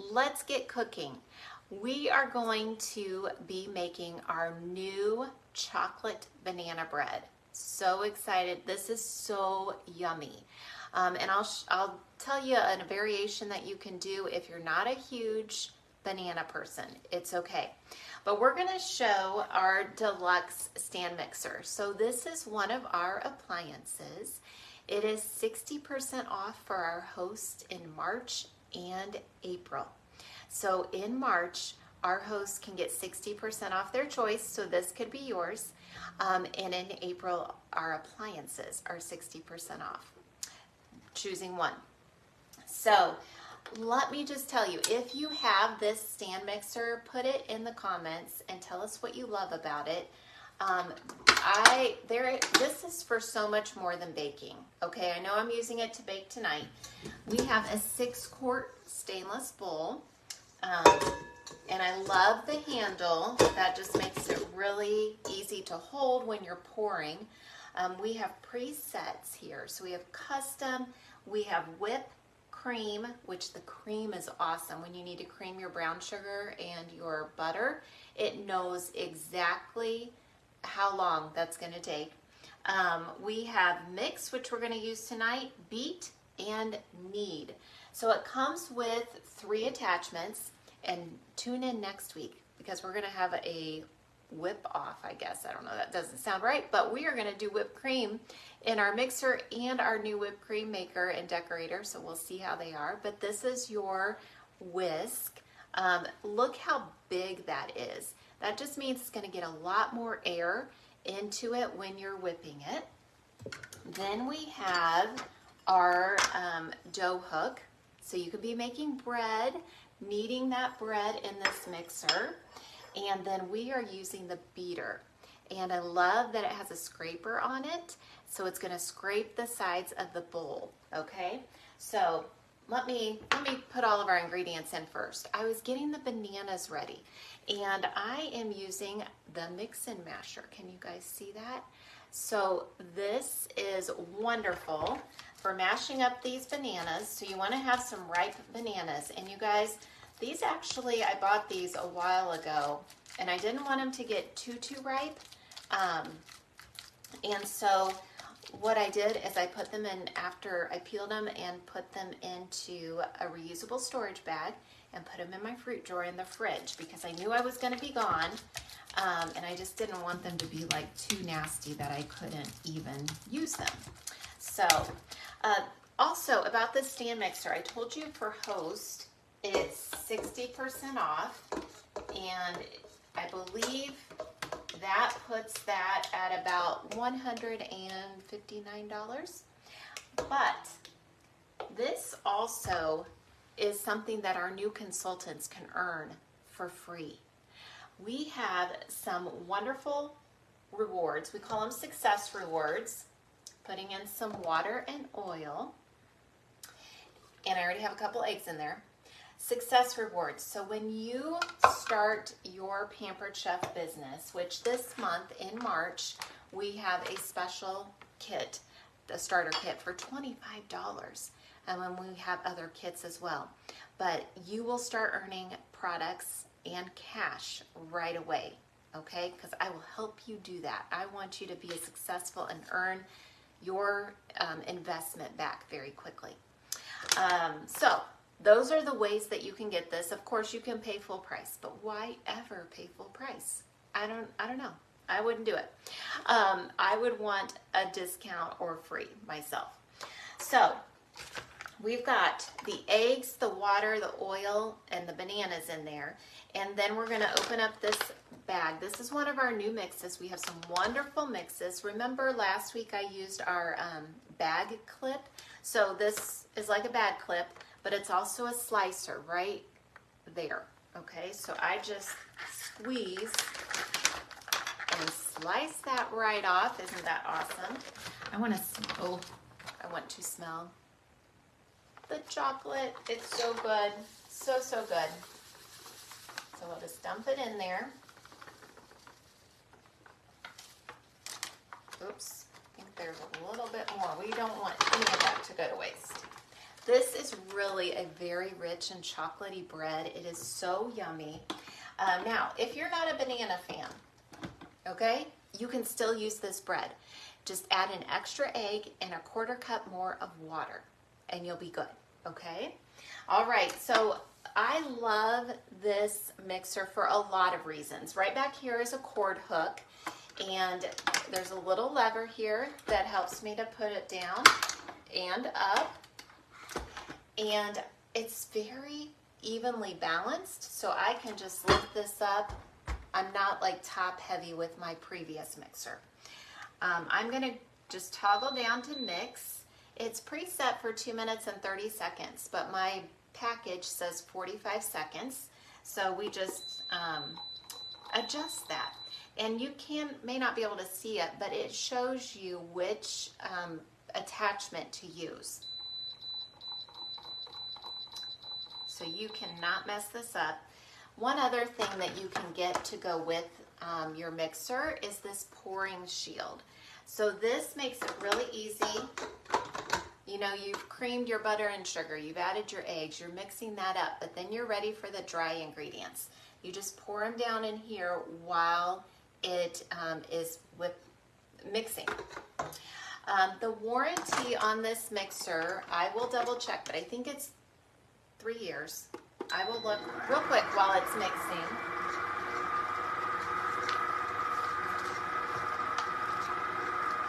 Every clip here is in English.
let's get cooking. We are going to be making our new chocolate banana bread. So excited. This is so yummy. And I'll tell you a variation that you can do if you're not a huge banana person. It's okay. But we're going to show our deluxe stand mixer. So this is one of our appliances. It is 60% off for our host in March and April. So in March, our hosts can get 60% off their choice, so this could be yours. And in April, our appliances are 60% off, choosing one. So let me just tell you, if you have this stand mixer, put it in the comments and tell us what you love about it. This is for so much more than baking. Okay, I know I'm using it to bake tonight. We have a 6-quart stainless bowl, and I love the handle. That just makes it really easy to hold when you're pouring. We have presets here, so we have custom. We have whipped cream, which the cream is awesome. When you need to cream your brown sugar and your butter, it knows exactly how long that's going to take. We have mix, which we're going to use tonight, beat, and knead. So it comes with 3 attachments, and tune in next week because we're going to have a whip off, I guess. I don't know, that doesn't sound right, but we are going to do whipped cream in our mixer and our new whipped cream maker and decorator, so we'll see how they are. But this is your whisk. Look how big that is. That just means it's going to get a lot more air into it when you're whipping it. Then we have our dough hook. So you could be making bread, kneading that bread in this mixer. And then we are using the beater. And I love that it has a scraper on it. So it's going to scrape the sides of the bowl. Okay? So let me put all of our ingredients in first. I was getting the bananas ready, and I am using the mix-in masher. Can you guys see that? So this is wonderful for mashing up these bananas. So you want to have some ripe bananas. And you guys, these actually, I bought these a while ago, and I didn't want them to get too ripe. And so what I did is I put them in after I peeled them and put them into a reusable storage bag and put them in my fruit drawer in the fridge because I knew I was going to be gone, and I just didn't want them to be like too nasty that I couldn't even use them. So also about this stand mixer, I told you for host it's 60% off, and I believe that puts that at about $159. But this also is something that our new consultants can earn for free. We have some wonderful rewards. We call them success rewards. Putting in some water and oil. And I already have a couple eggs in there. Success rewards. So when you start your Pampered Chef business, which this month in March, we have a special kit, the starter kit for $25. And then we have other kits as well. But you will start earning products and cash right away, okay? Because I will help you do that. I want you to be successful and earn your investment back very quickly. So those are the ways that you can get this. Of course, you can pay full price, but why ever pay full price? I don't know. I wouldn't do it. I would want a discount or free myself. So we've got the eggs, the water, the oil, and the bananas in there. And then we're going to open up this bag. This is one of our new mixes. We have some wonderful mixes. Remember last week I used our bag clip? So this is like a bag clip, but it's also a slicer right there. Okay, so I just squeeze and slice that right off. Isn't that awesome? I want to smell the chocolate. It's so good. So good. So we'll just dump it in there. Oops, I think there's a little bit more. We don't want any of that to go to waste. This is really a very rich and chocolatey bread. It is so yummy. Now, if you're not a banana fan, okay, you can still use this bread. Just add an extra egg and a 1/4 cup more of water, and you'll be good, okay? All right, so I love this mixer for a lot of reasons. Right back here is a cord hook, and there's a little lever here that helps me to put it down and up, and it's very evenly balanced, so I can just lift this up. I'm not like top heavy with my previous mixer. I'm gonna just toggle down to mix. It's preset for 2 minutes and 30 seconds, but my package says 45 seconds. So we just adjust that. And you may not be able to see it, but it shows you which attachment to use. So you cannot mess this up. One other thing that you can get to go with your mixer is this pouring shield. So this makes it really easy. You know, you've creamed your butter and sugar, you've added your eggs, you're mixing that up, but then you're ready for the dry ingredients. You just pour them down in here while it is mixing. The warranty on this mixer, I will double check, but I think it's 3 years. I will look real quick while it's mixing.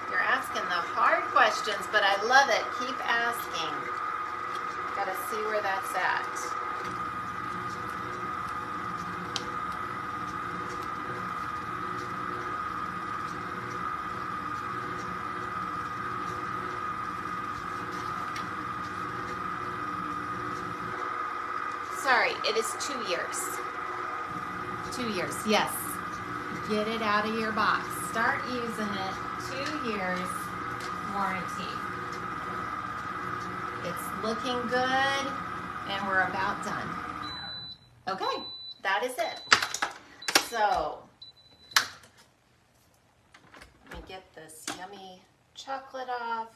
You're asking the hard questions, but I love it. Keep asking. Gotta see where that's at. Sorry, it is 2 years. 2 years, yes. Get it out of your box. Start using it. 2 years warranty. It's looking good, and we're about done. Okay, that is it. So, let me get this yummy chocolate off.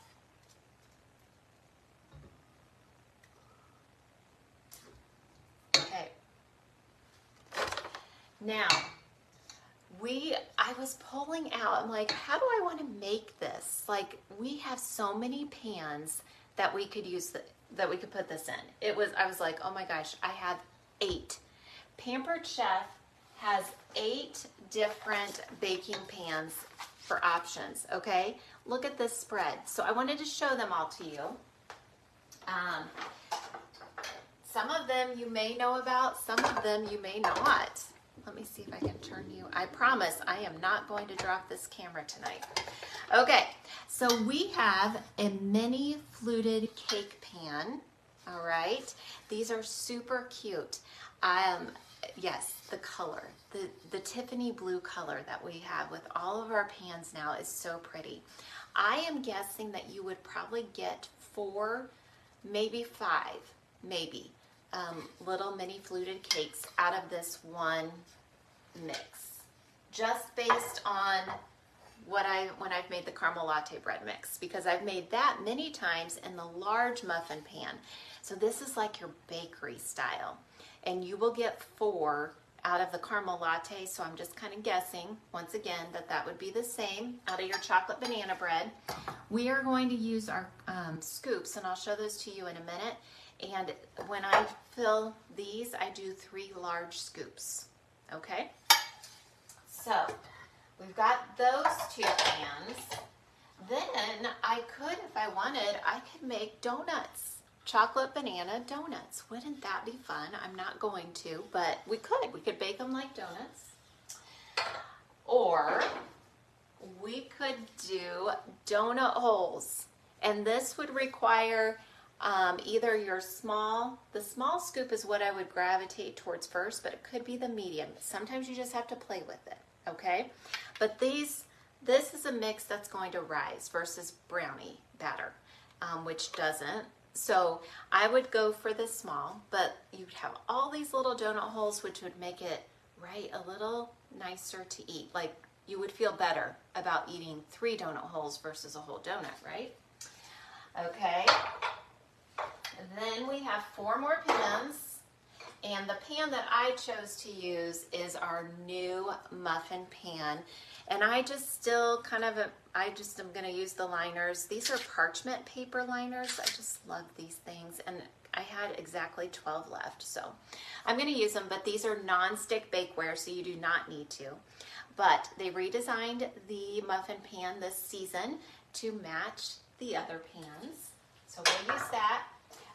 Okay. Now, I was pulling out, I'm like, how do I want to make this? Like, we have so many pans that we could use, that we could put this in. I was like, oh my gosh, I have 8. Pampered Chef has 8 different baking pans for options, okay? Look at this spread. So I wanted to show them all to you. Some of them you may know about, some of them you may not. Let me see if I can turn you. I promise I am not going to drop this camera tonight. Okay, so we have a mini fluted cake pan, all right? These are super cute. Yes, the color, the Tiffany blue color that we have with all of our pans now is so pretty. I am guessing that you would probably get 4, maybe 5, maybe. Little mini fluted cakes out of this one mix, just based on when I've made the caramel latte bread mix, because I've made that many times in the large muffin pan. So this is like your bakery style, and you will get 4 out of the caramel latte. So I'm just kind of guessing once again that would be the same out of your chocolate banana bread. We are going to use our scoops, and I'll show those to you in a minute. And when I fill these, I do 3 large scoops, okay? So, we've got those 2 pans. Then I could, if I wanted, I could make donuts. Chocolate banana donuts. Wouldn't that be fun? I'm not going to, but we could. We could bake them like donuts. Or we could do donut holes. And this would require either the small scoop is what I would gravitate towards first, but it could be the medium. Sometimes you just have to play with it, okay? But this is a mix that's going to rise versus brownie batter, which doesn't. So I would go for the small, but you'd have all these little donut holes, which would make it, right, a little nicer to eat. Like, you would feel better about eating 3 donut holes versus a whole donut, right? Okay. then we have 4 more pans. And the pan that I chose to use is our new muffin pan. And I just still I am going to use the liners. These are parchment paper liners. I just love these things. And I had exactly 12 left. So I'm going to use them. But these are non-stick bakeware, so you do not need to. But they redesigned the muffin pan this season to match the other pans. So we'll use that.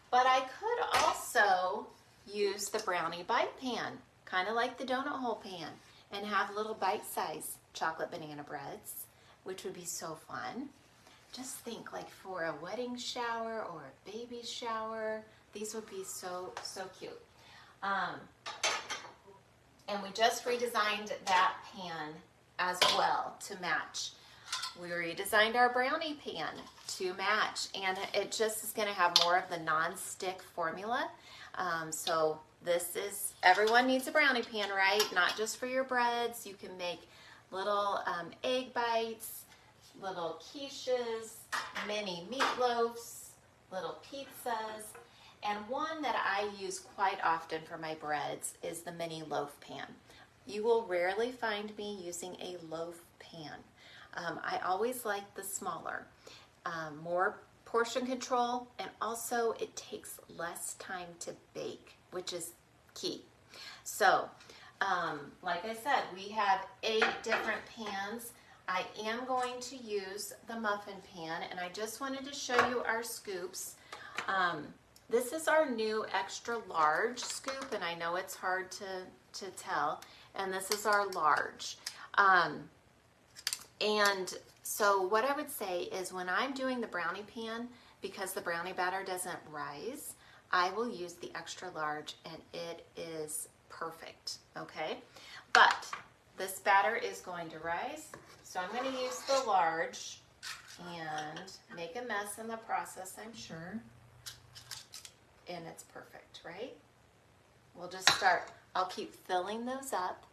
But I could also use the brownie bite pan, kind of like the donut hole pan, and have little bite-sized chocolate banana breads, which would be so fun. Just think, like for a wedding shower or a baby shower, these would be so cute. And we just redesigned that pan as well to match. We redesigned our brownie pan to match, and it just is going to have more of the non-stick formula. So this is, everyone needs a brownie pan, right? Not just for your breads. You can make little egg bites, little quiches, mini meatloafs, little pizzas. And one that I use quite often for my breads is the mini loaf pan. You will rarely find me using a loaf pan. I always like the smaller, more portion control, and also it takes less time to bake, which is key. So, like I said, we have 8 different pans. I am going to use the muffin pan, and I just wanted to show you our scoops. This is our new extra large scoop, and I know it's hard to tell, and this is our large. And so what I would say is when I'm doing the brownie pan, because the brownie batter doesn't rise, I will use the extra large, and it is perfect, okay? But this batter is going to rise, so I'm going to use the large and make a mess in the process, I'm sure. And it's perfect, right? We'll just start. I'll keep filling those up.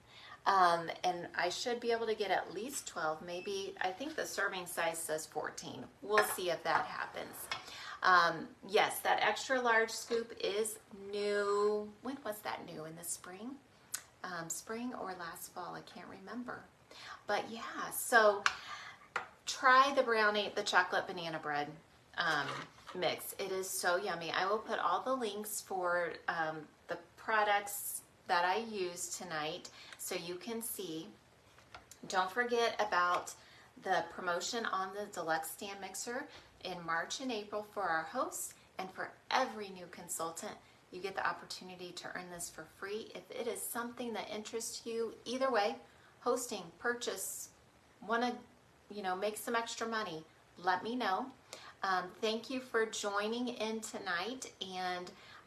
And I should be able to get at least 12, maybe, I think the serving size says 14. We'll see if that happens. Yes, that extra large scoop is new. When was that new? In the spring? Spring or last fall, I can't remember. But yeah, so try the chocolate banana bread mix. It is so yummy. I will put all the links for the products that I used tonight so you can see. Don't forget about the promotion on the deluxe stand mixer in March and April for our hosts, and for every new consultant you get the opportunity to earn this for free. If it is something that interests you, either way, hosting, purchase, want to make some extra money, let me know. Thank you for joining in tonight, and